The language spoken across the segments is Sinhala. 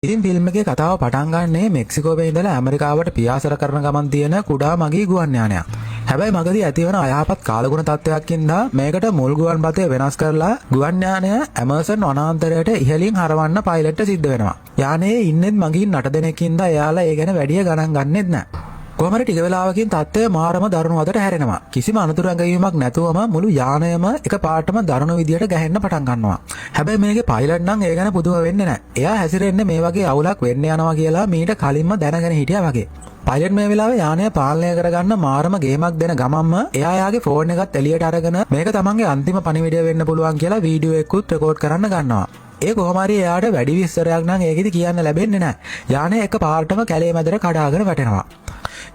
ඉතින් ෆිල්ම් එකේ කතාව පටන් ගන්නේ මෙක්සිකෝවේ ඉඳලා ඇමරිකාවට පියාසර කරන ගමන් තියෙන කුඩා මගී ගුවන් යානයක්. හැබැයි මගදී ඇතිවන අයහපත් කාලගුණ තත්ත්වයක්ින්දා මේකට මුල් ගුවන් පතේ වෙනස් කරලා ගුවන් යානය ඇමර්සන් වනාන්තරයට ඉහළින් හරවන්න පයිලට්ට සිද්ධ වෙනවා. යානයේ ඉන්නෙත් මගීන් 8 දෙනෙක්ින්දා එයාලා ඒ ගැන වැඩිය ගණන් ගන්නෙත් නැහැ. කොහමද ටික වෙලාවකින් තත්ත්වය මාරම දරුණු අතට හැරෙනවා. කිසිම අනතුරු ඇඟවීමක් නැතුවම මුළු යානයම එකපාරටම දරුණු විදියට ගැහෙන්න පටන් ගන්නවා. හැබැයි මේකේ පයිලට් නම් ඒ ගැන පුදුම වෙන්නේ නැහැ. එයා හැසිරෙන්නේ මේ වගේ අවුලක් වෙන්න යනවා කියලා මීට කලින්ම දැනගෙන හිටියා වගේ. පයිලට් මේ වෙලාවේ යානය පාලනය කරගන්න මාරම ගේමක් දෙන ගමන්ම එයා යාගේ ෆෝන් එකත් එළියට අරගෙන මේක තමන්ගේ අන්තිම පණිවිඩය වෙන්න පුළුවන් කියලා වීඩියෝ එකකුත් රෙකෝඩ් කරන්න ගන්නවා. ඒ කොහොම හරි එයාට වැඩි විස්තරයක් නම් ඒකෙදි කියන්න ලැබෙන්නේ නැහැ. යානය එකපාරටම කැලේ මැදට කඩාගෙන වැටෙනවා.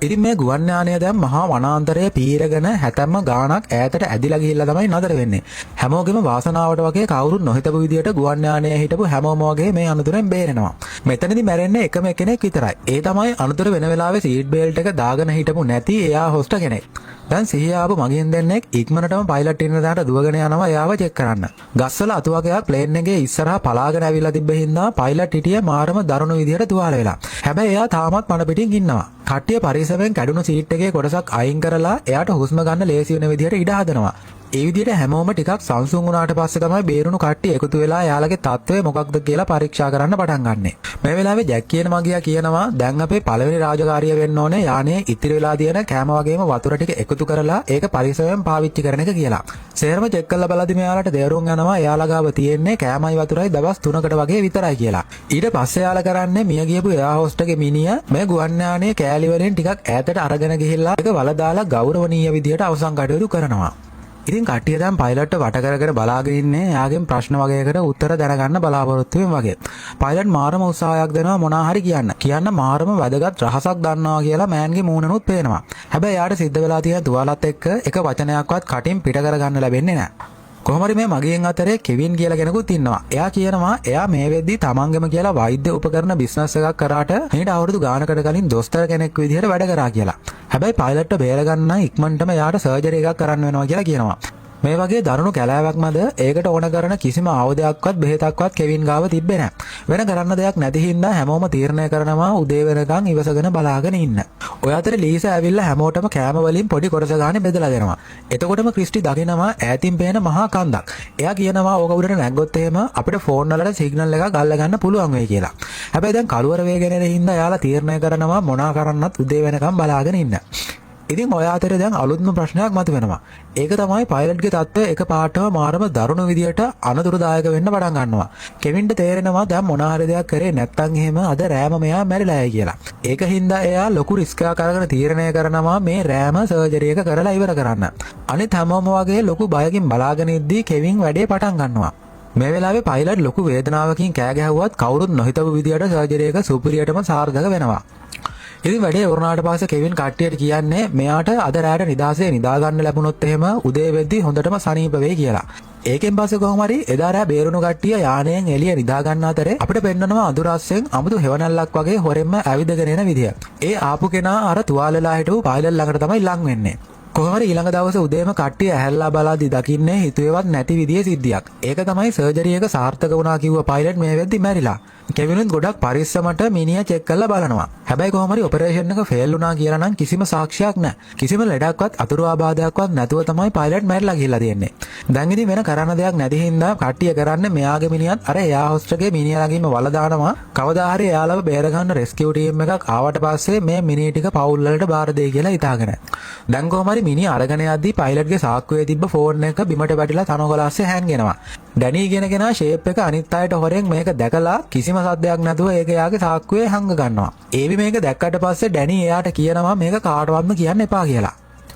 ඉතින් මේ ගුවන් යානය දැන් මහා වනාන්තරයේ පීරගෙන හැතැම්ම ගාණක් ඈතට ඇදිලා ගිහිල්ලා තමයි නතර වෙන්නේ. හැමෝගෙම වාසනාවට වගේ කවුරුත් නොහිතපු විදියට ගුවන් යානයේ හිටපු හැමෝම වගේ මේ අනතුරෙන් බේරෙනවා. මෙතනදි මැරෙන්නේ එකම කෙනෙක් විතරයි. ඒ තමයි අනතුර වෙන වෙලාවේ සීට් බෙල්ට් එක දාගෙන හිටපු නැති එයා හොස්ට කෙනෙක්. දැන් සිහිය ආපු මගින් දෙන්නෙක් ඉක්මනටම පයිලට් ඉන්න දාට දුවගෙන යනවා එයාව චෙක් කරන්න. ගස්වල අතුවකයක් ප්ලේන් එකේ ඉස්සරහා පලාගෙන ඇවිල්ලා තිබ්බ හින්දා පයිලට් හිටියේ මාරම දරුණු විදියට තුවාල වෙලා. හැබැයි එයා තාමත් මඩ පිටින් ඉන්නවා. කට්ටිය පරිස්සමෙන් කැඩුණු සීට් එකේ කොටසක් අයින් කරලා එයාට හුස්ම ගන්න ලේසි වෙන විදියට ඉඩ හදනවා. ඒ විදියට හැමෝම ටිකක් සංසුන් වුණාට පස්සේ තමයි බේරුණු කට්ටිය එකතු වෙලා එයාලගේ තත්ත්වය මොකක්ද කියලා පරීක්ෂා කරන්න පටන් ගන්නෙ. මේ වෙලාවේ ජැක් කියන මගියා කියනවා දැන් අපේ පළවෙනි රාජකාරිය වෙන්න ඕනේ යානයේ ඉතිරි වෙලා තියෙන කෑම වගේම වතුර ටික එකතු කරලා ඒක පරිස්සමෙන් පාවිච්චි කරන එක කියලා. සේරම චෙක් කරලා බලද්දි මෙයාලට තේරුම් යනවා එයාලා ගාව තියෙන්නේ කෑමයි වතුරයි දවස් 3කට වගේ විතරයි කියලා. ඊට පස්සේ එයාලා කරන්නේ මිය ගියපු එයා හොස්ටගේ මිනිහ මේ ගුවන් යානයේ කෑලි වලින් ටිකක් ඈතට අරගෙන ගිහිල්ලා ඒක වල දාලා ගෞරවනීය විදියට අවසන් කටයුතු කරනවා. ඉතින් කට්ටිය දැන් පයිලට්ට වට කරගෙන බලාගෙන ඉන්නේ එයාගෙන් ප්‍රශ්න වගේකට උත්තර දැනගන්න බලාපොරොත්තු වෙන වගේ. පයිලට් මාරම උත්සාහයක් දෙනවා මොනවා හරි කියන්න මාරම වැදගත් රහසක් දන්නවා කියලා මෑන්ගේ මූණනුත් පේනවා. හැබැයි එයාට සිද්ධ වෙලා තියෙන තුවාලත් එක්ක එක වචනයක්වත් කටින් පිට කරගන්න ලැබෙන්නේ නැහැ. කොහොමරි මේ මගියෙන් අතරේ කෙවින් කියලා කෙනෙකුත් ඉන්නවා. එයා කියනවා එයා මේ වෙද්දි තමන්ගේම කියලා වෛද්‍ය උපකරණ බිස්නස් එකක් කරාට මේට අවුරුදු ගානකට කලින් දොස්තර කෙනෙක් විදිහට වැඩ කරා කියලා. හැබැයි පයිලට්ට බේරගන්න ඉක්මනටම එයාට සර්ජරි එකක් කරන්න වෙනවා කියලා කියනවා. මේ වගේ දරුණු කැලෑවක් මැද ඒකට ඕන කරන කිසිම ආයුධයක්වත් බෙහෙතක්වත් කෙවින් ගාව තිබ්බේ නැහැ. වෙන කරන්න දෙයක් නැති හින්දා හැමෝම තීරණය කරනවා උදේ වෙනකන් ඉවසගෙන බලාගෙන ඉන්න. ඔය අතරේ ලීසා ඇවිල්ලා හැමෝටම කෑම වලින් පොඩි කොටස ගානේ බෙදලා දෙනවා. එතකොටම ක්‍රිස්ටි දකිනවා ඈතින් පේන මහා කන්දක්. එයා කියනවා ඕක උඩට නැග්ගොත් එහෙම අපිට ෆෝන් වලට සිග්නල් එකක් අල්ල ගන්න පුළුවන් වෙයි කියලා. හැබැයි දැන් කළුවර වේගෙන එන හින්දා එයාලා තීරණය කරනවා මොනා කරන්නත් උදේ වෙනකන් බලාගෙන ඉන්න. ඉතින් ඔය අතරේ දැන් අලුත්ම ප්‍රශ්නයක් මතුවෙනවා. ඒක තමයි පයිලට්ගේ තත්ත්වය එකපාරටම මාරම දරුණු විදියට අනතුරුදායක වෙන්න පටන් ගන්නවා. කෙවින්ට තේරෙනවා දැන් මොන හරි දෙයක් කරේ නැත්නම් එහෙම අද රෑම මෙයා මැරිලා යයි කියලා. ඒක හින්දා එයා ලොකු රිස්ක් එකක් අරගෙන තීරණය කරනවා මේ රෑම සර්ජරි එක කරලා ඉවර කරන්න. අනිත් හැමෝම වගේ ලොකු බයකින් බලාගෙන ඉද්දී කෙවින් වැඩේ පටන් ගන්නවා. මේ වෙලාවේ පයිලට් ලොකු වේදනාවකින් කෑ ගැහුවත් කවුරුත් නොහිතපු විදියට සර්ජරි එක සුපිරියටම සාර්ථක වෙනවා. ඉතින් වැඩේ වුණාට පස්සේ කෙවින් කට්ටියට කියන්නේ මෙයාට අද රාට නිදාසේ නිදා ගන්න ලැබුණොත් එහෙම උදේ වෙද්දි හොඳටම සනීප වෙයි කියලා. ඒකෙන් පස්සේ කොහොම හරි එදා රෑ බේරුණු කට්ටිය යානයෙන් එළිය නිදා ගන්න අතරේ අපිට පෙන්නනවා අඳුරස්සෙන් අමුතු හෙවණැල්ලක් වගේ හොරෙන්ම ඇවිදගෙන එන විදිය. ඒ ආපු කෙනා අර තුවාල වෙලා හිටපු පයිලට් ළඟට තමයි ලං වෙන්නේ. කොහොම හරි ඊළඟ දවසේ උදේම කට්ටිය ඇහැල්ලා බලාදී දකින්නේ හිතුවේවත් නැති විදියේ සිද්ධියක්. ඒක තමයි සර්ජරි එක සාර්ථක වුණා කිව්ව පයිලට් මේ වෙද්දි මැරිලා. කෙවිනුත් ගොඩක් පරිස්සමට මිනිහා චෙක් කරලා බලනවා. හැබැයි කොහොම හරි ඔපරේෂන් එක ෆේල් වුණා කියලා නම් කිසිම සාක්ෂියක් නැහැ. කිසිම ලෙඩක්වත් අතුරු ආබාධයක්වත් නැතුව තමයි පයිලට් මැරිලා ගිහිල්ලා තියෙන්නේ. දැන් ඉතින් වෙන කරන්න දෙයක් නැති හින්දා කට්ටිය කරන්නේ මෙයාගේ මිනිහත් අර එයා හොස්ට්ගේ මිනිහා ළඟින්ම වල දානවා. කවදා හරි එයාලව බේර ගන්න රෙස්කියු ටීම් එකක් ආවට පස්සේ මේ මිනිහ ටික පවුල් වලට බාර දෙයි කියලා හිතාගෙන. දැන් කොහොම හරි මිනිහ අරගෙන යද්දී පයිලට්ගේ සාක්කුවේ තිබ්බ ෆෝන් එක බිමට වැටිලා තනකොළස්සේ හැංගෙනවා. ඩැනී කියන කෙනා ෂේප් එක අනිත් අයට හොරෙන් මේක දැකලා කිසිම සද්දයක් නැතුව ඒක එයාගේ සාක්කුවේ හංග ගන්නවා. ඒවි මේක දැක්කට පස්සේ ඩැනී එයාට කියනවා මේක කාටවත්ම කියන්න එපා කියලා.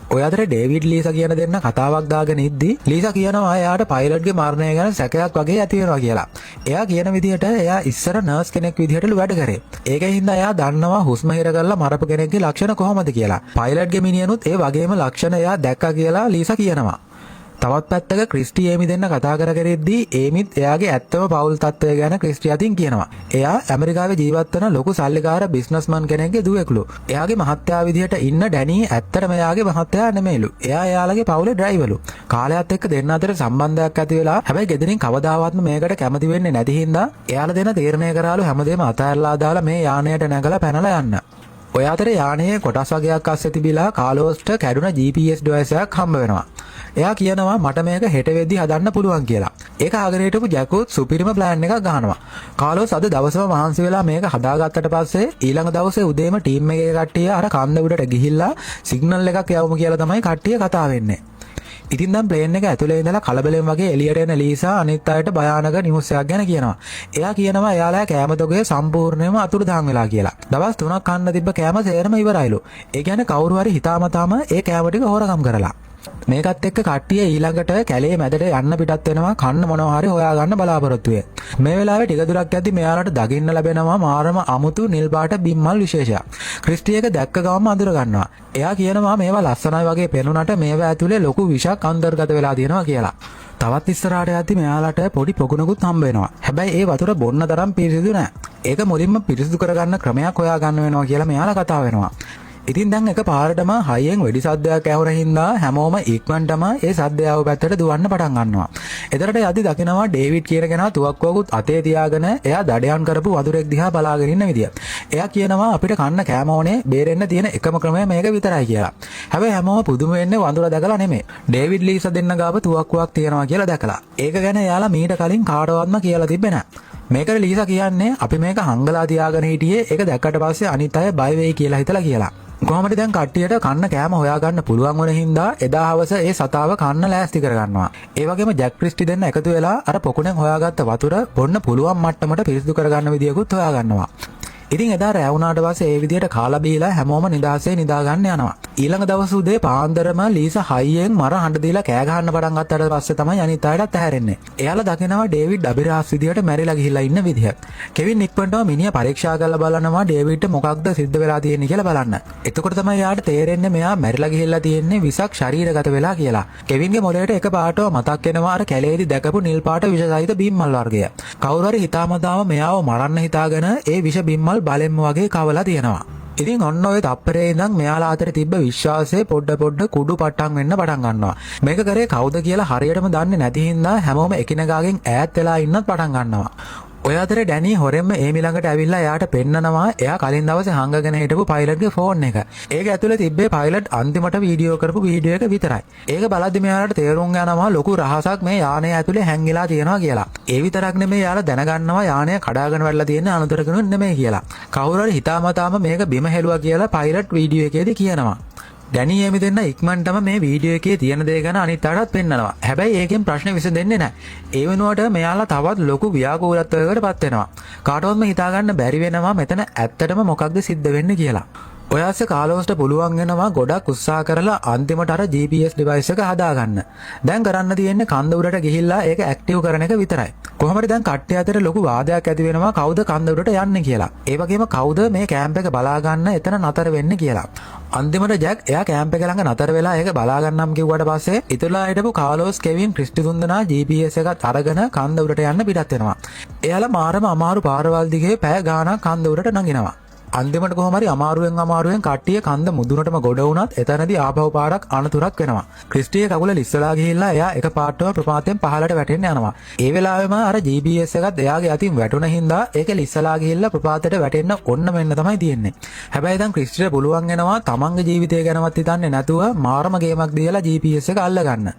ඔය අතරේ ඩේවිඩ් ලීසා කියන දෙන්න කතාවක් දාගෙන ඉද්දි ලීසා කියනවා එයාට පයිලට්ගේ මරණය ගැන සැකයක් වගේ ඇති වෙනවා කියලා. එයා කියන විදිහට එයා ඉස්සර නර්ස් කෙනෙක් විදිහටලු වැඩ කරේ. ඒකෙන් හින්දා එයා දන්නවා හුස්ම හිර කරලා මරපු කෙනෙක්ගේ ලක්ෂණ කොහොමද කියලා. පයිලට්ගේ මිනිහනුත් ඒ වගේම ලක්ෂණ එයා දැක්කා කියලා ලීසා කියනවා. තවත් පැත්තක ක්‍රිස්ටි ඒමි දෙන්න කතා කරද්දී ඒමිත් එයාගේ ඇත්තම පවුල් තත්ත්වය ගැන ක්‍රිස්ටි අතින් කියනවා. එයා ඇමරිකාවේ ජීවත් වෙන ලොකු සල්ලිකාර බිස්නස්මන් කෙනෙක්ගේ දුවෙක්ලු. එයාගේ මහත්තයා විදිහට ඉන්න ඩැනී ඇත්තටම එයාගේ මහත්තයා නෙමෙයිලු. එයා එයාලගේ පවුලේ ඩ්‍රයිවර්ලු. කාලයත් එක්ක දෙන්න අතර සම්බන්ධයක් ඇති වෙලා හැබැයි ගෙදරින් කවදාවත්ම මේකට කැමති වෙන්නේ නැති හින්දා එයාලා දෙන තීරණය කරාලු හැමදේම අතහැරලා දාලා මේ යානයට නැගලා පැනලා යන්න. ඔය අතරේ යානයේ කොටස් වගේක් අස්සේ තිබිලා කාලෝස්ට කැඩුන GPS device එකක් හම්බ වෙනවා. එයා කියනවා මට මේක හෙට වෙද්දි හදන්න පුළුවන් කියලා. ඒක අහගෙන හිටපු ජැකුත් සුපිරිම ප්ලෑන් එකක් ගහනවා. කාලෝස් අද දවසම මහන්සි වෙලා මේක හදාගත්තට පස්සේ ඊළඟ දවසේ උදේම ටීම් එකේ කට්ටිය අර කන්ද උඩට ගිහිල්ලා සිග්නල් එකක් යවමු කියලා තමයි කට්ටිය කතා වෙන්නේ. ඉතින් දැන් ප්ලේන් එක ඇතුලේ ඉඳලා කලබලෙන් වගේ එළියට එන ලීසා අනිත් අයට භයානක නිවුස් එකක් ගැන කියනවා. එයා කියනවා එයාලා කෑම තොගේ සම්පූර්ණයෙන්ම අතුරුදහන් වෙලා කියලා. දවස් 3ක් කන්න තිබ්බ කෑම සේරම ඉවරයිලු. ඒ කියන්නේ කවුරු හරි හිතාමතාම ඒ කෑම ටික හොරගම් කරලා. මේකත් එක්ක කට්ටිය ඊළඟට කැලේ මැදට යන්න පිටත් වෙනවා කන්න මොනවා හරි හොයාගන්න බලාපොරොත්තු වෙයි. මේ වෙලාවේ ටික දුරක් යද්දි මෙයාලට දකින්න ලැබෙනවා මාරම අමුතු නිල් පාට බිම්මල් විශේෂයක්. ක්‍රිස්ටි එක දැක්ක ගමන් අඳුර ගන්නවා. එයා කියනවා මේවා ලස්සනයි වගේ පෙනුනට මේවා ඇතුලේ ලොකු විෂක් අන්තර්ගත වෙලා තියෙනවා කියලා. තවත් ඉස්සරහට යද්දි මෙයාලට පොඩි පොකුණකුත් හම්බ වෙනවා. හැබැයි ඒ වතුර බොන්න තරම් පිරිසිදු නෑ. ඒක මුලින්ම පිරිසිදු කරගන්න ක්‍රමයක් හොයාගන්න වෙනවා කියලා මෙයාලා කතා වෙනවා. ඉතින් දැන් එක පාරටම හයියෙන් වෙඩි සද්දයක් ඇහුන හින්දා හැමෝම ඉක්මනටම ඒ සද්දය ආව පැත්තට දුවන්න පටන් ගන්නවා. එතරට යද්දි දකිනවා ඩේවිඩ් කියන කෙනා තුවක්කුවකුත් අතේ තියාගෙන එයා දඩයන් කරපු වතුරෙක් දිහා බලාගෙන ඉන්න විදිය. එයා කියනවා අපිට කන්න කෑම ඕනේ බේරෙන්න තියෙන එකම ක්‍රමය මේක විතරයි කියලා. හැබැයි හැමෝම පුදුම වෙන්නේ වඳුර දැකලා නෙමෙයි. ඩේවිඩ් ලීසා දෙන්න ගාව තුවක්කුවක් තියනවා කියලා දැකලා. ඒක ගැන එයාලා මීට කලින් කාටවත්ම කියලා තිබ්බේ නැහැ. මේකට ලීසා කියන්නේ අපි මේක හංගලා තියාගෙන හිටියේ ඒක දැක්කට පස්සේ අනිත් අය බය වෙයි කියලා හිතලා කියලා. කොහොමද දැන් කට්ටියට කන්න කෑම හොයාගන්න පුළුවන් වුණ හින්දා එදා හවස ඒ සතාව කන්න ලෑස්ති කරගන්නවා. ඒ වගේම ජැක් ක්‍රිස්ටි දෙන්න එකතු වෙලා අර පොකුණෙන් හොයාගත්ත වතුර බොන්න පුළුවන් මට්ටමට පිරිසිදු කරගන්න විදියකුත් හොයාගන්නවා. ඉතින් එදා රැ වුණාට පස්සේ ඒ විදියට කාලා බීලා හැමෝම නිදාසේ නිදා ගන්න යනවා. ඊළඟ දවස් උදේ පාන්දරම ලීසා හයියෙන් මර හඬ දීලා කෑ ගහන්න පටන් ගත්තට පස්සේ තමයි අනිත් අයටත් ඇහැරෙන්නේ. එයාලා දකිනවා ඩේවිඩ් අබිරහස් විදියට මැරිලා ගිහිල්ලා ඉන්න විදිහ. කෙවින් ඉක්මනටම මිනිහා පරීක්ෂා කරලා බලනවා ඩේවිඩ්ට මොකක්ද සිද්ධ වෙලා තියෙන්නේ කියලා බලන්න. එතකොට තමයි යාට තේරෙන්නේ මෙයා මැරිලා ගිහිල්ලා තියෙන්නේ විසක් ශරීරගත වෙලා කියලා. කෙවින්ගේ මොළයට එකපාරටම මතක් වෙනවා අර කැලේදී දැකපු නිල් පාට විෂසහිත බිම්මල් වර්ගය. කවුරු හරි හිතාමතාම මෙයාව මරන්න හිතාගෙන ඒ විෂ බිම්මල් බලෙන්ම වගේ කවලා තියෙනවා. ඉතින් ඔන්න ඔය තප්පරේ ඉඳන් මෙයාලා අතර තිබ්බ විශ්වාසය පොඩ කුඩු පට්ටම් වෙන්න පටන් ගන්නවා. මේක කරේ කවුද කියලා හරියටම දන්නේ නැති හින්දා හැමෝම එකිනෙකාගෙන් ඈත් වෙලා ඉන්නත් පටන් ගන්නවා. ඔය අතරේ ඩැනී හොරෙන්ම ඒමි ළඟට ඇවිල්ලා එයාට පෙන්නනවා එයා කලින් දවසේ හංගගෙන හිටපු පයිලට්ගේ ෆෝන් එක. ඒක ඇතුලේ තිබ්බේ පයිලට් අන්තිමට වීඩියෝ කරපු වීඩියෝ එක විතරයි. ඒක බලද්දි මෙයාලට තේරුම් යනවා ලොකු රහසක් මේ යානය ඇතුලේ හැංගිලා තියෙනවා කියලා. ඒ විතරක් නෙමෙයි යාලා දැනගන්නවා යානය කඩාගෙන වැටලා තියෙන අනුතරකනුත් නෙමෙයි කියලා. කවුරු හරි හිතාමතාම මේක බිම හෙළුවා කියලා පයිලට් වීඩියෝ එකේදී කියනවා. ඩැනී එමි දෙන්න ඉක්මනටම මේ වීඩියෝ එකේ තියෙන දේ ගැන අනිත් අයටත් පෙන්නනවා. හැබැයි ඒකෙන් ප්‍රශ්න විසඳෙන්නේ නැහැ. ඒ වෙනුවට මෙයාලා තවත් ලොකු ව්‍යාකූලත්වයකට පත් වෙනවා. කාටවත්ම හිතාගන්න බැරි වෙනවා මෙතන ඇත්තටම මොකක්ද සිද්ධ වෙන්නේ කියලා. ඔය ඇස්සේ කාලෝස්ට පුළුවන් වෙනවා ගොඩක් උත්සාහ කරලා අන්තිමට අර GPS device එක හදාගන්න. දැන් කරන්න තියෙන්නේ කන්ද උඩට ගිහිල්ලා ඒක ඇක්ටිව් කරන එක විතරයි. කොහොමද දැන් කට්ටිය අතර ලොකු වාදයක් ඇති වෙනවා කවුද කන්ද උඩට යන්නේ කියලා. ඒ වගේම කවුද මේ කැම්ප් එක බලා ගන්න එතන නතර වෙන්නේ කියලා. අන්තිමට ජැක් එයා කැම්ප් එක ළඟ නතර වෙලා ඒක බලා ගන්නම් කිව්වට පස්සේ ඉතුරුලා හිටපු කාලෝස් කෙවින් ක්‍රිස්ටි තුන්දෙනා GPS එකත් අරගෙන කන්ද උඩට යන්න පිටත් වෙනවා. එයාලා මාරම අමාරු පාරවල් දිගේ පැය ගාණක් කන්ද උඩට නගිනවා. අන්තිමට කොහොම හරි අමාරුවෙන් කට්ටිය කන්ද මුදුනටම ගොඩ වුණත් එතනදී ආපහු පාරක් අනතුරක් වෙනවා. ක්‍රිස්ටියේ කකුල ලිස්සලා ගිහිල්ලා එයා එක පාටම ප්‍රපාතයෙන් පහළට වැටෙන්න යනවා. ඒ වෙලාවෙම අර GPS එකත් එයාගේ අතින් වැටුණ හින්දා ඒක ලිස්සලා ගිහිල්ලා ප්‍රපාතයට වැටෙන්න ඔන්න මෙන්න තමයි තියෙන්නේ. හැබැයි දැන් ක්‍රිස්ටියට පුළුවන් වෙනවා තමන්ගේ ජීවිතය ගැනවත් හිතන්නේ නැතුව මාරම ගේමක් දීලා GPS එක අල්ලගන්න.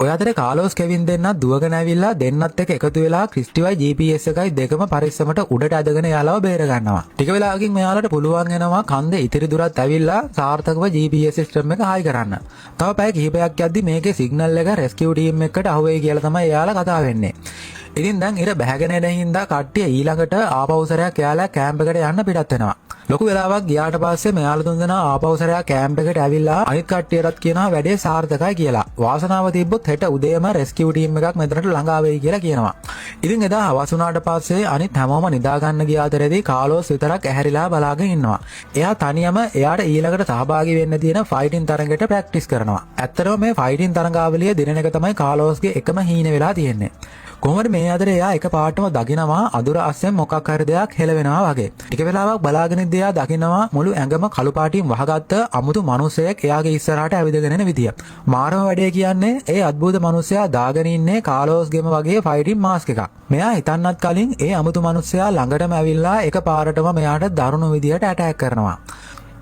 ඔය අතරේ කාලෝස් කෙවින් දෙන්නත් දුවගෙන ඇවිල්ලා දෙන්නත් එක්ක එකතු වෙලා ක්‍රිස්ටිවයි GPS එකයි දෙකම පරිස්සමට උඩට ඇදගෙන යාලව බේර ගන්නවා. ටික වෙලාවකින් මෙයාලට පුළුවන් වෙනවා කන්ද ඉතිරි දුරත් ඇවිල්ලා සාර්ථකව GPS සිස්ටම් එක හයි කරන්න. තව පැය කිහිපයක් යද්දි මේකේ සිග්නල් එක රෙස්කියු ටීම් එකකට අහුවෙයි කියලා තමයි එයාලා කතා වෙන්නේ. ඉතින් දැන් ඉර බැහැගෙන එන හින්දා කට්ටිය ඊළඟට ආපෞසරයක් එයාලා කැම්ප් එකට යන්න පිටත් වෙනවා. ලොකු වෙලාවක් ගියාට පස්සේ මෙයාලා තුන්දෙනා ආපහු සැරයක් කැම්ප් එකට ඇවිල්ලා අනිත් කට්ටියටත් කියනවා වැඩේ සාර්ථකයි කියලා. වාසනාව තිබ්බොත් හෙට උදේම රෙස්කියු ටීම් එකක් මෙතනට ළඟා වෙයි කියලා කියනවා. ඉතින් එදා හවස වුණාට පස්සේ අනිත් හැමෝම නිදා ගන්න ගිය අතරේදී කාලෝස් විතරක් ඇහැරිලා බලාගෙන ඉන්නවා. එයා තනියම එයාට ඊළඟට සහභාගී වෙන්න තියෙන ෆයිටින් තරඟයට ප්‍රැක්ටිස් කරනවා. ඇත්තටම මේ ෆයිටින් තරඟාවලිය දිනන එක තමයි කාලෝස්ගේ එකම හීන වෙලා තියෙන්නේ. කොහොමද මේ අතරේ එයා එකපාරටම දකිනවා අඳුර අස්සෙන් මොකක් හරි දෙයක් හෙලවෙනවා වගේ. ටික වෙලාවක් බලාගෙන ඉඳලා එයා දකිනවා මුළු ඇඟම කළු පාටින් වහගත්ත අමුතු මිනිසෙක් එයාගේ ඉස්සරහට ඇවිදගෙන එන විදිය. මාරම වැඩේ කියන්නේ ඒ අద్భుත මිනිසයා දාගෙන ඉන්නේ කාලෝස්ගෙම වගේ ෆයිටින් මාස්ක් එකක්. මෙයා හිතන්නත් කලින් ඒ අමුතු මිනිසයා ළඟටම ඇවිල්ලා එකපාරටම මෙයාට දරුණු විදියට ඇටැක් කරනවා.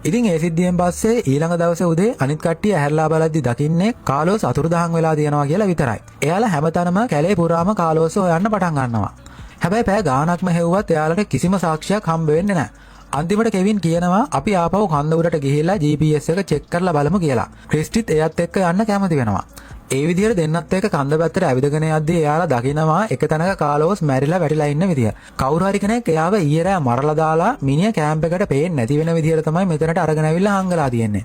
ඉතින් ඒ සිද්ධියෙන් පස්සේ ඊළඟ දවසේ උදේ අනිත් කට්ටිය ඇහැරලා බලද්දි දකින්නේ කාලෝස් අතුරුදහන් වෙලා තියෙනවා කියලා විතරයි. එයාලා හැමතැනම කැලේ පුරාම කාලෝස් හොයන්න පටන් ගන්නවා. හැබැයි පැය ගාණක්ම හෙව්වත් එයාලට කිසිම සාක්ෂියක් හම්බ වෙන්නේ නැහැ. අන්තිමට කෙවින් කියනවා අපි ආපහු කන්ද උඩට ගිහිල්ලා GPS එක චෙක් කරලා බලමු කියලා. ක්‍රිස්ටිත් එයත් එක්ක යන්න කැමති වෙනවා. ඒ විදිහට දෙන්නත් එක්ක කන්ද පැත්තට ඇවිදගෙන යද්දී එයාලා දකිනවා එක තැනක කාලෝස් මැරිලා වැටිලා ඉන්න විදිය. කවුරු හරි කෙනෙක් එයාව ඊයේ රෑ මරලා දාලා මිනිහ කැම්ප් එකට පේන්නේ නැති වෙන විදියට තමයි මෙතනට අරගෙන ඇවිල්ලා හංගලා තියෙන්නේ.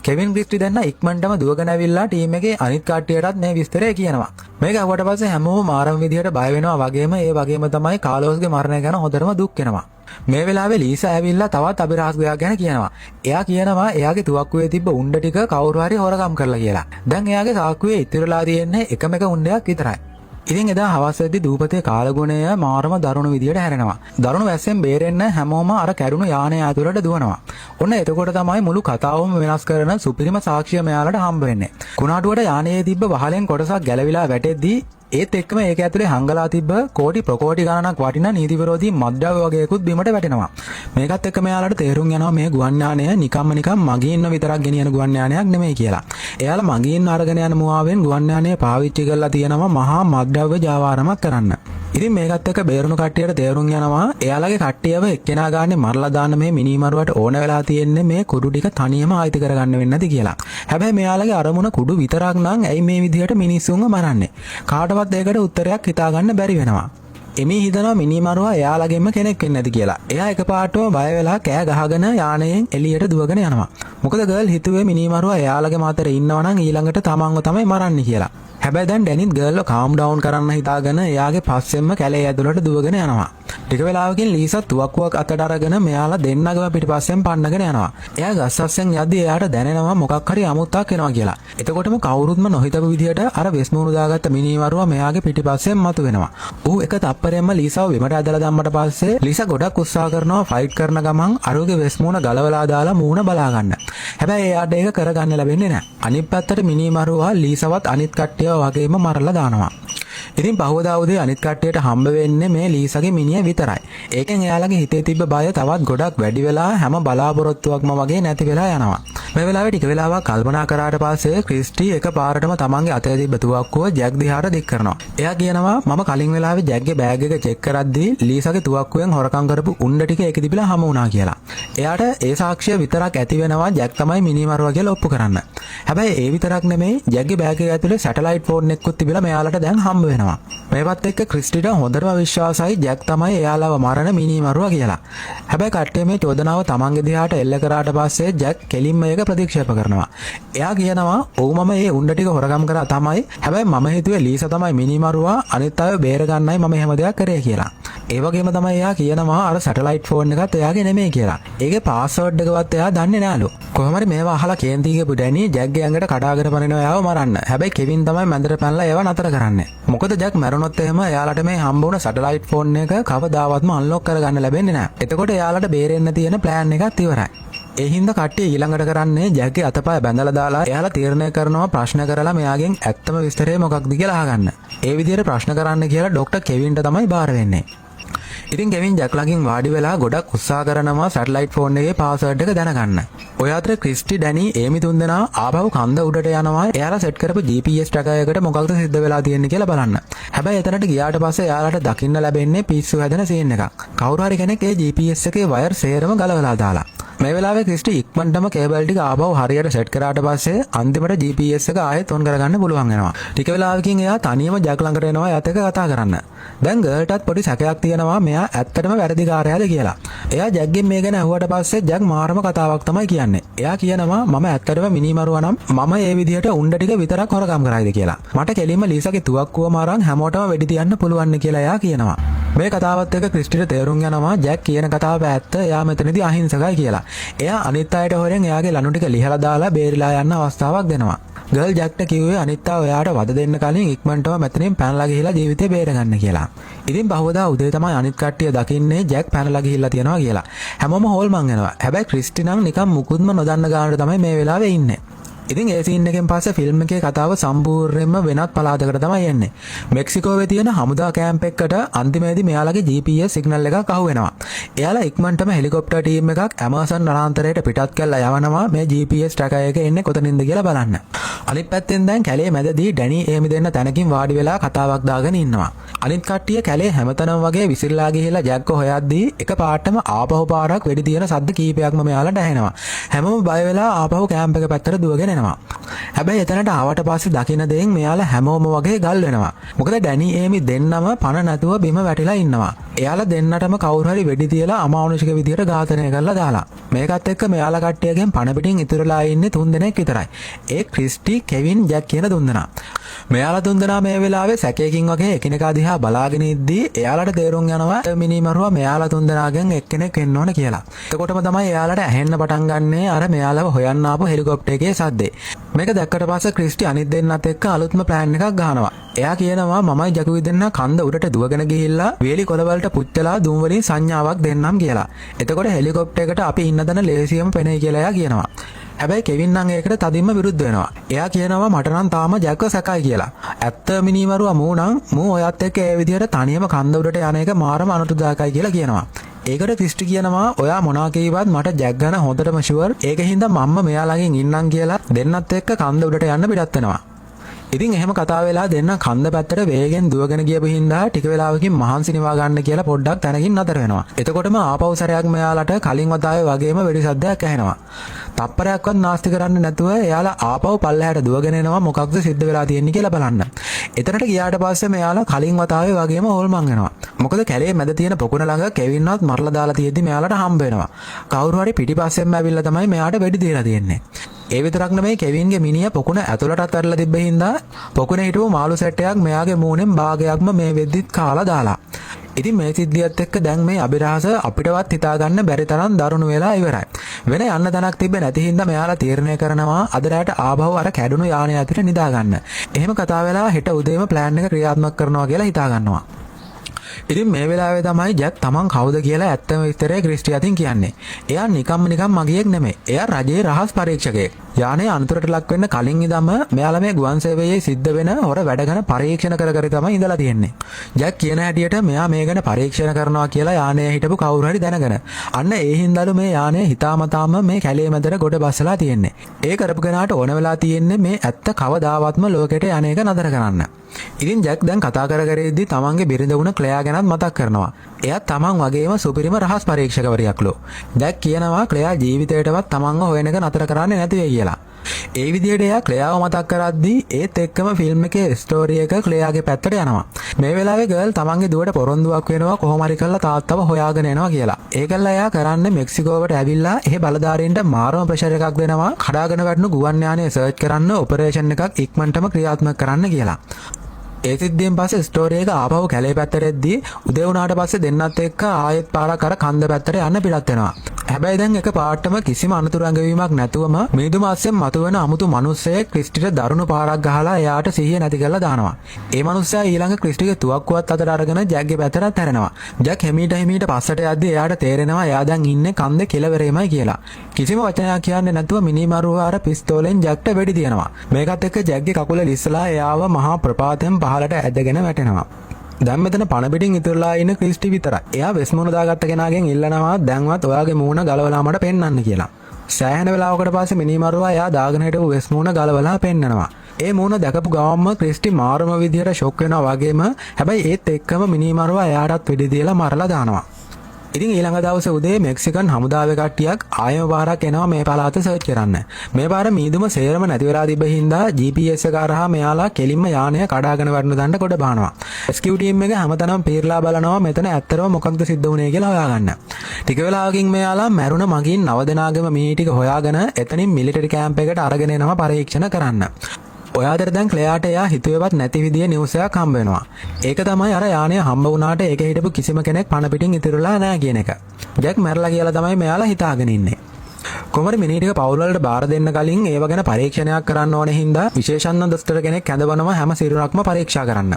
කෙවින් ක්‍රිස්ටි දැන් ඉක්මනටම දුවගෙන ඇවිල්ලා ටීම් එකේ අනිත් කට්ටියටත් මේ විස්තරය කියනවා. මේක අහුවට පස්සේ හැමෝම මාරම විදියට බය වෙනවා වගේම ඒ වගේම තමයි කාලෝස්ගේ මරණය ගැන හොඳටම දුක් වෙනවා. මේ වෙලාවේ ලීසා ඇවිල්ලා තවත් අභිරහස් ගයක් ගැන කියනවා. එයා කියනවා එයාගේ තුවක්කුවේ තිබ්බ උණ්ඩ ටික කවුරු හරි හොරගම් කරලා කියලා. දැන් එයාගේ සාක්කුවේ ඉතිරලා තියෙන්නේ එකම එක උණ්ඩයක් විතරයි. ඉතින් එදා හවස් වෙද්දී දූපතේ කාලගුණය මාරම දරුණු විදියට හැරෙනවා. දරුණු වැස්සෙන් බේරෙන්න හැමෝම අර කැඩුණු යානය ඇතුළට දුවනවා. ඔන්න එතකොට තමයි මුළු කතාවම වෙනස් කරන සුපිරිම සාක්ෂිය මෙයාලට හම්බ වෙන්නේ. කුණාටුවට යානයේ තිබ්බ වහලෙන් කොටසක් ගැලවිලා වැටෙද්දී ඒත් එක්කම ඒක ඇතුලේ හංගලා තිබ්බ කෝටි ප්‍රකෝටි ගණනක් වටිනා නීති විරෝධී මද්ද්‍රව්‍ය වගේකුත් බිමට වැටෙනවා. මේකත් එක්ක මෙයාලට තේරුම් යනවා මේ ගුවන් යානය නිකම්ම මගින්න විතරක් ගෙනියන ගුවන් යානයක් නෙමෙයි කියලා. එයාලා මගින්න අරගෙන යන මුවාවෙන් ගුවන් යානය පාවිච්චි කරලා තියෙනවා මහා මද්ද්‍රව්‍ය ජාවාරමක් කරන්න. ඉතින් මේකත් එක්ක බේරුණු කට්ටියට තේරුම් යනවා එයාලගේ කට්ටියව එක්කෙනා ගානේ මරලා දාන්න මේ මිනිමරුවට ඕන වෙලා තියෙන්නේ මේ කුඩු ටික තනියම ආයිති කරගන්න වෙන්නේ නැති කියලා. හැබැයි මෙයාලගේ අරමුණ කුඩු විතරක් නම් ඇයි මේ විදිහට මිනිස්සුන්ව මරන්නේ? කාටවත් ඒකට උත්තරයක් හිතාගන්න බැරි වෙනවා. එමි හිතනවා මිනිමරුවා එයාලගෙම කෙනෙක් වෙන්නේ නැති කියලා. එයා එකපාරටම බය වෙලා කෑ ගහගෙන යානයෙන් එළියට දුවගෙන යනවා. මොකද ගර්ල් හිතුවේ මිනිමරුවා එයාලගේ මාතර ඉන්නවා නම් ඊළඟට තමන්ව තමයි මරන්නේ කියලා. හැබැයි දැන් ඩැනිත් ගර්ල්ව කාම් ඩවුන් කරන්න හිතාගෙන එයාගේ පස්සෙන්ම කැලේ ඇතුළට දුවගෙන යනවා. ටික වෙලාවකින් ලීසා තුවක්කුවක් අතට අරගෙන මෙයාලා දෙන්නගම පිටිපස්සෙන් පන්නගෙන යනවා. එයා ගස් අස්සෙන් යද්දී එයාට දැනෙනවා මොකක් හරි අමුත්තක් එනවා කියලා. එතකොටම කවුරුත්ම නොහිතපු විදිහට අර වෙස්මුණු දාගත්ත මිනිමරුවා මෙයාගේ පිටිපස්සෙන් මතුවෙනවා. ඌ එක තප්පරෙන්ම ලීසාව බිමට ඇදලා දැම්මට පස්සේ ලීසා ගොඩක් උත්සාහ කරනවා ෆයිට් කරන ගමන් අරුගේ වෙස්මුණ ගලවලා දාලා මූණ බලා ගන්න. හැබැයි එයාට ඒක කරගන්න ලැබෙන්නේ නැහැ. අනිත් පැත්තට මිනිමරුවා ලීසාවත් අනිත් කට්ටියව වගේම මරලා දානවා. ඉතින් පහවදා උදේ අනිත් කට්ටියට හම්බ වෙන්නේ මේ ලීසාගේ මිනිහ විතරයි. ඒකෙන් එයාලගේ හිතේ තිබ්බ බය තවත් ගොඩක් වැඩි වෙලා හැම බලාපොරොත්තුවක්ම වගේ නැති වෙලා යනවා. මේ වෙලාවේ ටික වෙලාවක් කල්පනා කරාට පස්සේ ක්‍රිස්ටි එකපාරටම තමන්ගේ අතේ තිබ්බ තුවක්කුව ජැක් දිහාට දික් කරනවා. එයා කියනවා මම කලින් වෙලාවේ ජැක්ගේ බෑග් එක චෙක් කරද්දී ලීසාගේ තුවක්කුවෙන් හොරකම් කරපු උණ්ඩ ටික ඒක තිබිලා හමු වුණා කියලා. එයාට ඒ සාක්ෂිය විතරක් ඇති වෙනවා ජැක් තමයි මිනිමරුවා කියලා ඔප්පු කරන්න. හැබැයි ඒ විතරක් නෙමෙයි ජැක්ගේ බෑග් එක ඇතුලේ සැටලයිට් ෆෝන් එකකුත් තිබිලා මෙයාලට දැන් හම්බ වෙනවා. මේවත් එක්ක ක්‍රිස්ටිට හොඳටම විශ්වාසයි ජැක් තමයි එයාලව මරණ මිනිමරුවා කියලා. හැබැයි කට්ටිය මේ චෝදනාව තමන්ගේ දිහාට එල්ල කරාට පස්සේ ජැක් කෙලින්ම ඒක ප්‍රතික්ෂේප කරනවා. එයා කියනවා ඔව් මම මේ උණ්ඩ ටික හොරගම් කරා තමයි. හැබැයි මම හිතුවේ ලීසා තමයි මිනිමරුවා අනිත් අය බේර ගන්නයි මම එහෙම දෙයක් කරේ කියලා. ඒ වගේම තමයි එයා කියනවා අර සැටලයිට් ෆෝන් එකත් එයාගේ නෙමෙයි කියලා. ඒකේ පාස්වර්ඩ් එකවත් එයා දන්නේ නෑලු. කොහොම හරි මේවා අහලා කේන්ති ගිහපු ඩැනි ජැක්ගේ ඇඟට කඩාගෙන පනිනවා එයාව මරන්න. හැබැයි කෙවින් තමයි මැදට පැනලා ඒව නතර කරන්නේ. මොකද ජැක් මැරුණොත් එහෙම එයාලට මේ හම්බ වුණ සැටලයිට් ෆෝන් එක කවදාවත්ම අන්ලොක් කරගන්න ලැබෙන්නේ නෑ. එතකොට එයාලට බේරෙන්න තියෙන ප්ලෑන් එකත් ඉවරයි. ඒ හින්දා කට්ටිය ඊළඟට කරන්නේ ජැක්ගේ අතපය බැඳලා දාලා එයාලා තීරණය කරනවා ප්‍රශ්න කරලා මෙයාගෙන් ඇත්තම විස්තරය මොකක්ද කියලා අහගන්න. ඒ විදිහට ප්‍රශ්න කරන්න කියලා ડોක්ටර් කෙවින්ට තමයි බාර වෙන්නේ. ඉතින් කෙවින් ජැක් ළඟින් වාඩි වෙලා ගොඩක් උත්සාහ කරනවා සැටලයිට් ෆෝන් එකේ පාස්වර්ඩ් එක දැනගන්න. ඔය අතර ක්‍රිස්ටි ඩැනි ඒමි තුන්දෙනා ආපහු කන්ද උඩට යනවා එයාලා සෙට් කරපු GPS tracker එකට මොකක්ද සිද්ධ වෙලා තියෙන්නේ කියලා බලන්න. හැබැයි එතනට ගියාට පස්සේ එයාලට දකින්න ලැබෙන්නේ පිස්සු හැදෙන සීන් එකක්. කවුරු හරි කෙනෙක් ඒ GPS එකේ වයර් සේරම ගලවලා දාලා. මේ වෙලාවේ ක්‍රිස්ටි ඉක්මනටම කේබල් ටික ආපහු හරියට සෙට් කරාට පස්සේ අන්තිමට GPS එක ආයෙත් ඔන් කරගන්න පුළුවන් වෙනවා. ටික වෙලාවකින් එයා තනියම ජැක් ළඟට එනවා එයාත් එක්ක කතා කරන්න. දැන් ගර්ල්ටත් පොඩි සැකයක් තියෙනවා මෙයා ඇත්තටම වැරදිකාරයාද කියලා. එයා ජැක්ගෙන් මේ ගැන අහුවට පස්සේ ජැක් මාරම කතාවක් තමයි කියන්නේ. එයා කියනවා මම ඇත්තටම මිනිමරුවා නම් මම ඒ විදිහට උණ්ඩ ටික විතරක් හොරගම් කරයිද කියලා. මට කෙලින්ම ලීසාගේ තුවක්කුවම අරන් හැමෝටම වෙඩි තියන්න පුළුවන් කියලා එයා කියනවා. මේ කතාවත් එක්ක ක්‍රිස්ටිට තේරුම් යනවා ජැක් කියන කතාව ඇත්ත. එයා මෙතනදී අහිංසකයි කියලා. එයා අනිත් අයට හොරෙන් එයාගේ ලනු ටික ලිහලා දාලා බේරිලා යන්න අවස්ථාවක් දෙනවා. ගර්ල් ජැක්ට කිව්වේ අනිත්තා ඔයාට වද දෙන්න කලින් ඉක්මනටම මෙතනින් පැනලා ගිහිලා ජීවිතේ බේරගන්න කියලා. ඉතින් බහුවදා උදේ තමයි අනිත් කට්ටිය දකින්නේ ජැක් පැනලා ගිහිල්ලා තියනවා කියලා. හැමෝම හොල්මන් වෙනවා. හැබැයි ක්‍රිස්ටි නම් නිකන් මුකුත්ම නොදන්න ගානට තමයි මේ වෙලාවේ ඉන්නේ. ඉතින් ඒ සීන් එකෙන් පස්සේ ෆිල්ම් එකේ කතාව සම්පූර්ණයෙන්ම වෙනත් පළාතකට තමයි යන්නේ. මෙක්සිකෝවේ තියෙන හමුදා කැම්ප් එකකට අන්තිමේදී මෙයාලගේ GPS සිග්නල් එකක් අහු වෙනවා. එයාලා ඉක්මනටම හෙලිකොප්ටර් ටීම් එකක් ඇමසන් වනාන්තරයට පිටත් කරලා යවනවා මේ GPS ට්‍රැකර් එක එන්නේ කොතනින්ද කියලා බලන්න. අනිත් පැත්තෙන් දැන් කැලේ මැදදී ඩැනි ඒමි දෙන්න තැනකින් වාඩි වෙලා කතාවක් දාගෙන ඉන්නවා. අනිත් කට්ටිය කැලේ හැමතැනම වගේ විසිරලා ගිහිල්ලා ජැක්ව හොයද්දී එක පාටම ආපහු පාරක් වෙඩි තියෙන සද්ද කීපයක්ම මෙයාලට ඇහෙනවා. හැමෝම බය වෙලා ආපහු කැම්ප් එක පැත්තට දුවගෙන එනවා. හැබැයි එතනට ආවට පස්සේ දකින්න දෙයින් මෙයාලා හැමෝම වගේ ගල් වෙනවා. මොකද ඩැනි ඒමි දෙන්නම පණ නැතුව බිම වැටිලා ඉන්නවා. එයාලා දෙන්නටම කවුරු හරි වෙඩි තියලා අමානුෂික විදියට ඝාතනය කරලා දාලා. මේකත් එක්ක මෙයාලා කට්ටියගෙන් පණ පිටින් ඉතුරුලා ඉන්නේ 3 දෙනෙක් විතරයි. ඒ ක්‍රිස්ටි, කෙවින්, ජැක් කියන 3 දෙනා. මෙයාලා 3 දෙනා මේ වෙලාවේ සැකයකින් වගේ එකිනෙකා දිහා බලාගෙන ඉද්දී එයාලට තේරුම් යනවා මිනිමරුවා මෙයාලා 3 දෙනාගෙන් එක්කෙනෙක් එන්න ඕන කියලා. එතකොටම තමයි එයාලට ඇහෙන්න පටන් ගන්නේ අර මෙයාලව හොයන්න ආපු හෙලිකොප්ටර් එකේ සද්දේ. මේක දැක්කට පස්සේ ක්‍රිස්ටි අනිත් දෙන්නත් එක්ක අලුත්ම ප්ලෑන් එකක් ගහනවා. එයා කියනවා මමයි ජකුයි දෙන්න කන්ද උඩට දුවගෙන ගිහිල්ලා වේලි කොළවලට පුච්චලා දුම් වලින් සංඥාවක් දෙන්නම් කියලා. එතකොට හෙලිකොප්ටර් එකට අපි ඉන්න දන ලේසියම පෙනේ කියලා එයා කියනවා. හැබැයි කෙවින් නම් ඒකට තදින්ම විරුද්ධ වෙනවා. එයා කියනවා මට නම් තාම ජැක්ව සැකයි කියලා. ඇත්ත මිනිමරුවා මූ ඔයත් එක්ක ඒ විදිහට තනියම කන්ද උඩට යන එක මාරම අනුතුදායකයි කියලා කියනවා. ඒකට ක්‍රිස්ටි කියනවා ඔයා මොනවා කීවත් මට ජැක් ගැන හොඳටම ෂුවර්. ඒකින්ද මම්ම මෙයා ළඟින් ඉන්නම් කියලා දෙන්නත් එක්ක කන්ද උඩට යන්න පිටත් වෙනවා. ඉතින් එහෙම කතා වෙලා දෙන්න කන්ද පැත්තට වේගෙන් දුවගෙන ගියපු හින්දා ටික වෙලාවකින් මහන්සි නිවා ගන්න කියලා පොඩ්ඩක් තැනකින් නතර වෙනවා. එතකොටම ආපහු සැරයක් මෙයාලට කලින් වතාවේ වගේම වෙඩි සද්දයක් ඇහෙනවා. තප්පරයක්වත් නාස්ති කරන්නේ නැතුව එයාලා ආපහු පල්ලෙහාට දුවගෙන එනවා මොකක්ද සිද්ධ වෙලා තියෙන්නේ කියලා බලන්න. එතනට ගියාට පස්සේ මෙයාලා කලින් වතාවේ වගේම හොල්මන් වෙනවා. මොකද කැලේ මැද තියෙන පොකුණ ළඟ කෙවින්වත් මරලා දාලා තියෙද්දි මෙයාලට හම්බ වෙනවා. කවුරු හරි පිටිපස්සෙන්ම ඇවිල්ලා තමයි මෙයාට වෙඩි දීලා තියෙන්නේ. ඒ විතරක් නෙමෙයි කෙවින්ගේ මිනිහා පොකුණ ඇතුළටත් වැටලා තිබ්බ හින්දා පොකුණේ හිටපු මාළු සෙට් එකක් මෙයාගේ මූණෙන් භාගයක්ම මේ වෙද්දිත් කාලා දාලා. ඉතින් මේ සිද්ධියත් එක්ක දැන් මේ අභිරහස අපිටවත් හිතා ගන්න බැරි තරම් දරුණු වෙලා ඉවරයි. වෙන යන්න තැනක් තිබ්බේ නැති හින්දා මෙයාලා තීරණය කරනවා අද රාට ආපහු අර කැඩුණු යානය ඇතුලේ නිදා ගන්න. එහෙම කතා වෙලා හෙට උදේම ප්ලෑන් එක ක්‍රියාත්මක කරනවා කියලා හිතා ගන්නවා. ඉතින් මේ වෙලාවේ තමයි ජැක් තමන් කවුද කියලා ඇත්තම විස්තරය ක්‍රිස්ටි අතින් කියන්නේ. එයා නිකම් මගියෙක් නෙමෙයි. එයා රජයේ රහස් පරීක්ෂකයෙක්. යානේ අනතුරට ලක් වෙන්න කලින් ඉඳන්ම මෙයාලා මේ ගුවන් සේවයේ සිද්ධ වෙන හොර වැඩ ගැන පරීක්ෂණ කර තමයි ඉඳලා තියෙන්නේ. ජැක් කියන හැටියට මෙයා මේ ගැන පරීක්ෂණ කරනවා කියලා යානයේ හිටපු කවුරු හරි දැනගෙන. අන්න ඒ හින්දාලු මේ යානය හිතාමතාම මේ කැලේ මැදට ගොඩ බස්සලා තියෙන්නේ. ඒ කරපු කෙනාට ඕන වෙලා තියෙන්නේ මේ ඇත්ත කවදාවත්ම ලෝකෙට යන්නේක නතර කරන්න. ඉතින් ජැක් දැන් කතා කර ඉද්දි තමන්ගේ බිරිඳ වුණ ක්ලෙයා ගැනත් මතක් කරනවා. එයා තමන් වගේම සුපිරිම රහස් පරීක්ෂකවරියක්ලු. ජැක් කියනවා ක්ලෙයා ජීවිතේටවත් තමන්ව හොයන එක නතර කරන්නේ නැති වෙයි කියලා. ඒ විදිහට එයා ක්ලෙයාව මතක් කරද්දී ඒත් එක්කම ෆිල්ම් එකේ ස්ටෝරි එක ක්ලෙයාගේ පැත්තට යනවා. මේ වෙලාවේ ගර්ල් තමන්ගේ දුවට පොරොන්දුවක් වෙනවා කොහොම හරි කරලා තාත්තව හොයාගෙන එනවා කියලා. ඒකල්ලා එයා කරන්නේ මෙක්සිකෝවට ඇවිල්ලා එහි බලධාරීන්ට මාරම ප්‍රෙෂර් එකක් දෙනවා කඩාගෙන වැටුණු ගුවන් යානය සර්ච් කරන්න ඔපරේෂන් එකක් ඉක්මනටම ක්‍රියාත්මක කරන්න කියලා. ඒ සිද්ධියෙන් පස්සේ ස්ටෝරි එක ආපහු කැලේ පැත්තට එද්දී උදේ වුණාට පස්සේ දෙන්නත් එක්ක ආයෙත් පාරක් අර කන්ද පැත්තට යන්න පිටත් වෙනවා. හැබැයි දැන් එක පාටම කිසිම අනතුරු ඇඟවීමක් නැතුවම මිදුම අස්සෙන් මතුවෙන අමුතු මිනිස්සෙක් ක්‍රිස්ටිට දරුණු පාරක් ගහලා එයාට සිහිය නැති කරලා දානවා. ඒ මිනිස්සයා ඊළඟ ක්‍රිස්ටිගේ තුවක්කුවත් අතට අරගෙන ජැක්ගේ පැත්තට හැරෙනවා. ජැක් හිමීට පස්සට යද්දී එයාට තේරෙනවා එයා දැන් ඉන්නේ කන්දේ කෙළවරේමයි කියලා. කිසිම වචනයක් කියන්නේ නැතුව මිනිමරුව අර පිස්තෝලෙන් ජැක්ට වෙඩි තියනවා. මේකත් එක්ක ජැක්ගේ කකුල ලිස්සලා එයාව මහා ප්‍රපාතයෙන් පහළට ඇදගෙන වැටෙනවා. දැන් මෙතන පණ පිටින් ඉතුරුලා ඉන්න ක්‍රිස්ටි විතරයි. එයා වෙස්මුණ දාගත්ත කෙනාගෙන් ඉල්ලනවා දැන්වත් ඔයාගේ මූණ ගලවලා මට පෙන්වන්න කියලා. සෑහෙන වෙලාවකට පස්සේ මිනිමරුවා එයා දාගෙන හිටපු වෙස්මුණ ගලවලා පෙන්නනවා. ඒ මූණ දැකපු ගාමම ක්‍රිස්ටි මාරම විදියට ෂොක් වෙනවා වගේම හැබැයි ඒත් එක්කම මිනිමරුවා එයාටත් වෙඩි දීලා මරලා දානවා. ඉතින් ඊළඟ දවසේ උදේ මෙක්සිකන් හමුදාවේ කට්ටියක් ආයෙම පාරක් එනවා මේ පළාත සර්ච් කරන්න. මේ පාර මීදුම සේරම නැති වෙලා තිබ්බ හින්දා GPS එක හරහා මෙයාලා කෙලින්ම යානය කඩාගෙන වටන දණ්ඩ කොට බහනවා. රෙස්කියු ටීම් එක හැමතැනම පීරලා බලනවා මෙතන ඇත්තටම මොකක්ද සිද්ධ වුනේ කියලා හොයාගන්න. ටික වෙලාවකින් මෙයාලා මැරුණ මගින් 9 දෙනාගේම මිනි ටික හොයාගෙන එතනින් මිලිටරි කැම්ප් එකට අරගෙන එනවා පරීක්ෂණ කරන්න. ඔය අතර දැන් ක්ලෙයාට එයා හිතුවේවත් නැති විදිය නිවුස් එකක් හම්බ වෙනවා. ඒක තමයි අර යානය හම්බ වුණාට ඒක හිටපු කිසිම කෙනෙක් පණ පිටින් ඉතිරිලා නැහැ කියන එක. ජැක් මැරලා කියලා තමයි මෙයාලා හිතාගෙන ඉන්නේ. කොමරි මිනි ටික පවුල් වලට බාර දෙන්න කලින් ඒව ගැන පරීක්ෂණයක් කරන්න ඕනේ හින්දා විශේෂඥ දොස්තර කෙනෙක් හැඳවනවා හැම සිරුරක්ම පරීක්ෂා කරන්න.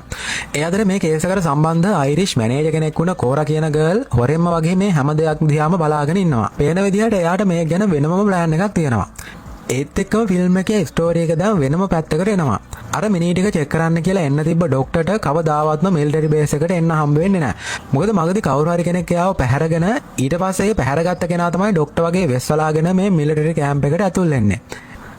ඒ අතර මේ කේස් එකට සම්බන්ධ අයිරිෂ් මැනේජර් කෙනෙක් වුණ කෝරා කියන ගර්ල් හොරෙන්ම වගේ මේ හැම දෙයක් දිහාම බලාගෙන ඉන්නවා. පේන විදිහට එයාට මේ ගැන වෙනම ප්ලෑන් එකක් තියෙනවා. ඒත් එක්කම ෆිල්ම් එකේ ස්ටෝරි එක දැන් වෙනම පැත්තකට එනවා. අර මිනි ටික චෙක් කරන්න කියලා එන්න තිබ්බ ડોක්ටර්ට කවදාවත්ම මිලිටරි බේස් එකට එන්න හම්බ වෙන්නේ නැහැ. මොකද මගදී කවුරු හරි කෙනෙක් එයාව පැහැරගෙන ඊට පස්සේ ඒ පැහැරගත්ත කෙනා තමයි ડોක්ටර් වගේ වෙස්වලාගෙන මේ මිලිටරි කැම්ප් එකට ඇතුල් වෙන්නේ.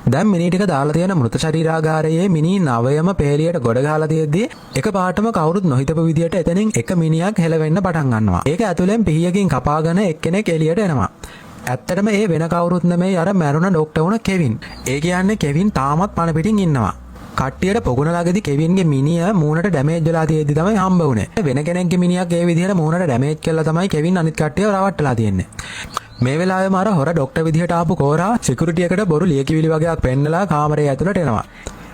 දැන් මිනි ටික දාලා තියෙන මෘත ශරීරාගාරයේ මිනි 9ම පේලියට ගොඩ ගහලා තියෙද්දි එකපාරටම කවුරුත් නොහිතපු විදියට එතනින් එක මිනියක් හෙලවෙන්න පටන් ගන්නවා. ඒක ඇතුලෙන් පිහියකින් කපාගෙන එක්කෙනෙක් එළියට එනවා. ඇත්තටම ඒ වෙන කවුරුත් නෙමෙයි අර මැරුණ ડોක්ටර් වුණ කෙවින්. ඒ කියන්නේ කෙවින් තාමත් පණ පිටින් ඉන්නවා. කට්ටියට පොගුණලාගේදී කෙවින්ගේ මිනිය මූණට ඩැමේජ් වෙලා තියෙද්දි තමයි හම්බ වුනේ. වෙන කෙනෙක්ගේ මිනියක් ඒ විදිහට මූණට ඩැමේජ් කළා තමයි කෙවින් අනිත් කට්ටියව රවට්ටලා තියෙන්නේ. මේ වෙලාවෙම අර හොර ડોක්ටර් විදිහට ආපු කෝරා සිකියුරිටි එකට බොරු ලියකිවිලි වගේක් පෙන්නලා කාමරේ ඇතුළට එනවා.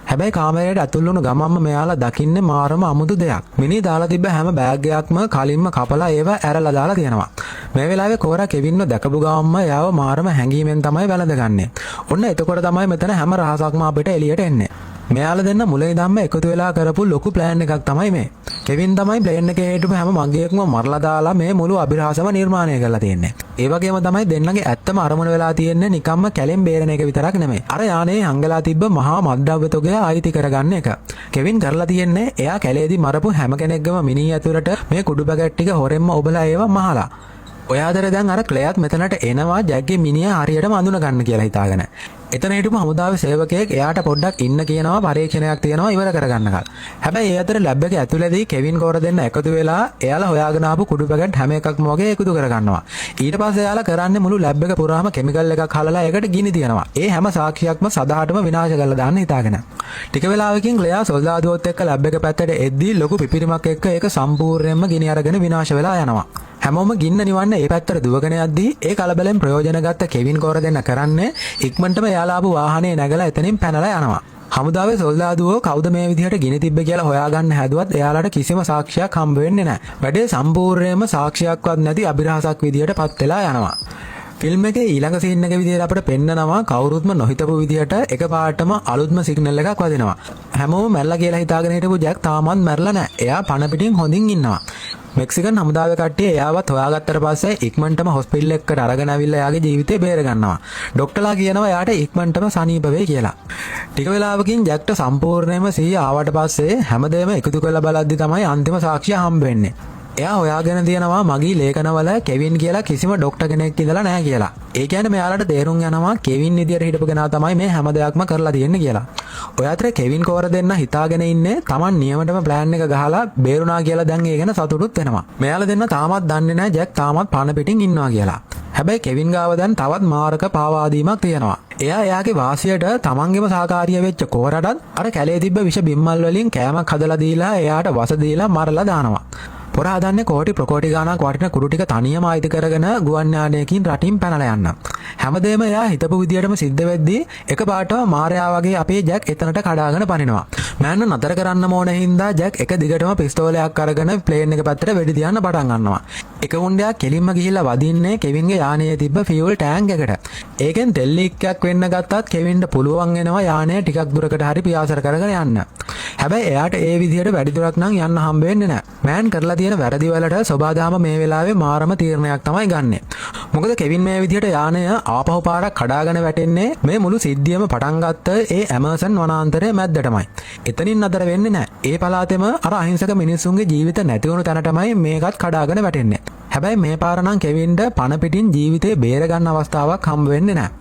හැබැයි කාමරයට ඇතුල් වුණු ගමම්ම මෙයාලා දකින්නේ මාරම අමුතු දෙයක්. මිනි දාලා තිබ්බ හැම බෑග් එකක්ම කලින්ම කපලා ඒව ඇරලා දාලා තියෙනවා. මේ වෙලාවේ කෝරා කෙවින්ව දැකපු ගමම්ම එයාව මාරම හැංගීමෙන් තමයි වැළඳගන්නේ. ඔන්න එතකොට තමයි මෙතන හැම රහසක්ම අපිට එළියට එන්නේ. මෙයාලා දෙන්න මුලින් ඉඳන්ම එකතු වෙලා කරපු ලොකු ප්ලෑන් එකක් තමයි මේ. කෙවින් තමයි ප්ලේන් එකේ හිටපු හැම මගියෙක්ම මරලා දාලා මේ මුළු අභිරහසම නිර්මාණය කරලා තියෙන්නේ. ඒ වගේම තමයි දෙන්නගේ ඇත්තම අරමුණ වෙලා තියෙන්නේ නිකම්ම කැලෙන් බේරෙන එක විතරක් නෙමෙයි. අර යානේ හංගලා තිබ්බ මහා මද්ද්‍රව්‍ය තොගය ආයිති කරගන්න එක. කෙවින් කරලා තියෙන්නේ එයා කැලේදී මරපු හැම කෙනෙක්ගම මිනි ඇතුළට මේ කුඩු පැකට් ටික හොරෙන්ම ඔබලා ඒවා මහලා. ඔය අතර දැන් අර ක්ලෙයාත් මෙතනට එනවා ජැක්ගේ මිනිහ හරියටම අඳුන ගන්න කියලා හිතාගෙන. එතන හිටපු හමුදාවේ සේවකයෙක් එයාට පොඩ්ඩක් ඉන්න කියනවා පරීක්ෂණයක් තියෙනවා ඉවර කරගන්නකල්. හැබැයි ඒ අතර ලැබ් එකේ ඇතුළේදී කෙවින් කෝර දෙන්න එකතු වෙලා එයාලා හොයාගෙන ආපු කුඩු පැකට් හැම එකක්ම වගේ එකතු කරගන්නවා. ඊට පස්සේ එයාලා කරන්නේ මුළු ලැබ් එක පුරාම කිමිකල් එකක් හලලා ඒකට ගිනි තියනවා. ඒ හැම සාක්ෂියක්ම සදාටම විනාශ කරලා දාන්න හිතාගෙන. ටික වෙලාවකින් ක්ලෙයා සොල්දාදුවොත් එක්ක ලැබ් එක පැත්තට එද්දී ලොකු පිපිරිමක් එක්ක ඒක සම්පූර්ණයෙන්ම ගිනි අරගෙන විනාශ වෙලා යනවා. හැමෝම ගින්න නිවන්න ඒ පැත්තට දුවගෙන යද්දී ඒ කලබලෙන් ප්‍රයෝජන ගත්ත කෙවින් කෝර දෙන්න කරන්නේ ඉක්මනටම එයාලා ආපු වාහනේ නැගලා එතනින් පැනලා යනවා. හමුදාවේ සොල්දාදුවෝ කවුද මේ විදිහට ගිනි තිබ්බ කියලා හොයාගන්න හැදුවත් එයාලට කිසිම සාක්ෂියක් හම්බ වෙන්නේ නැහැ. වැඩේ සම්පූර්ණයෙන්ම සාක්ෂියක්වත් නැති අභිරහසක් විදිහට පත් වෙලා යනවා. ෆිල්ම් එකේ ඊළඟ සීන් එක විදිහට අපිට පෙන්නනවා කවුරුත්ම නොහිතපු විදිහට එකපාරටම අලුත්ම සිග්නල් එකක් වදිනවා. හැමෝම මැරලා කියලා හිතාගෙන හිටපු ජැක් තාමත් මැරලා නැහැ. එයා පණ පිටින් හොඳින් ඉන්නවා. මෙක්සිකන් හමුදාවේ කට්ටිය එයාවත් හොයාගත්තට පස්සේ ඉක්මනටම හොස්පිටල් එකකට අරගෙන ආවිල්ලා එයාගේ ජීවිතේ බේර ගන්නවා. ડોක්ටර්ලා කියනවා එයාට ඉක්මනටම සනීප වෙයි කියලා. ටික වෙලාවකින් ජැක්ට සම්පූර්ණයෙන්ම සිහිය ආවට පස්සේ හැමදේම එකතු කරලා බලද්දි තමයි අන්තිම සාක්ෂිය හම්බ වෙන්නේ. එයා හොයාගෙන තියෙනවා මගී ලේඛනවල කෙවින් කියලා කිසිම ડોක්ටර් කෙනෙක් ඉඳලා නැහැ කියලා. ඒ කියන්නේ මෙයාලට තේරුම් යනවා කෙවින් විදියට හිටපු කෙනා තමයි මේ හැම දෙයක්ම කරලා තියෙන්නේ කියලා. ඔය අතර කෙවින් කෝර දෙන්න හිතාගෙන ඉන්නේ Taman නියමටම ප්ලෑන් එක ගහලා බේරුණා කියලා දැන් ඒ ගැන සතුටුත් වෙනවා. මෙයාලා දෙන්න තාමත් දන්නේ නැහැ ජැක් තාමත් පණ පිටින් ඉන්නවා කියලා. හැබැයි කෙවින් ගාව දැන් තවත් මාරක පාවාදීමක් තියෙනවා. එයා එයාගේ වාසියට තමන්ගේම සහකාරිය වෙච්ච කෝරටත් අර කැලේ තිබ්බ විෂ බිම්මල් වලින් කෑමක් හදලා දීලා එයාට වස දීලා මරලා දානවා. පොර හදන්නේ කෝටි ප්‍රකෝටි ගාණක් වටින කුඩු ටික තනියම ආයිති කරගෙන ගුවන් යානයකින් රටින් පැනලා යන්න. හැමදේම එයා හිතපු විදියටම සිද්ධ වෙද්දී එකපාරටම මාරයා වගේ අපේ ජැක් එතනට කඩාගෙන පනිනවා. මෑන් නතර කරන්න ඕන හින්දා ජැක් එක දිගටම පිස්තෝලයක් අරගෙන ප්ලේන් එක පැත්තට වෙඩි තියන්න පටන් ගන්නවා. එක උණ්ඩයක් කෙලින්ම ගිහිල්ලා වදින්නේ කෙවින්ගේ යානයේ තිබ්බ ෆියුල් ටැංක් එකට. ඒකෙන් තෙල් ලීක් එකක් වෙන්න ගත්තත් කෙවින්ට පුළුවන් වෙනවා යානය ටිකක් දුරකට හරි පියාසර කරගෙන යන්න. හැබැයි එයාට ඒ විදිහට වැඩි දුරක් නම් යන්න හම්බ වෙන්නේ නැහැ. මෑන් කරලා තියෙන වැරදි වලට සෝබාදාම මේ වෙලාවේ මාරම තීරණයක් තමයි ගන්නෙ. මොකද කෙවින් මේ විදිහට යානය ආපහු පාරක් කඩාගෙන වැටෙන්නේ මේ මුළු සිද්ධියම පටන් ගත්ත ඒ ඇමර්සන් වනාන්තරයේ මැද්දටමයි. එතනින් අතර වෙන්නේ නැහැ. ඒ පළාතෙම අර අහිංසක මිනිස්සුන්ගේ ජීවිත නැති වුණු තැනටමයි මේකත් කඩාගෙන වැටෙන්නේ. හැබැයි මේ පාර නම් කෙවින්ට පණ පිටින් ජීවිතේ බේර ගන්න අවස්ථාවක් හම්බ වෙන්නේ නැහැ.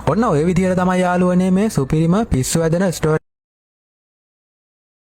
ඔන්න ඔය විදිහට තමයි යාළුවනේ මේ සුපිරිම පිස්සු වැදෙන ස්ටෝරි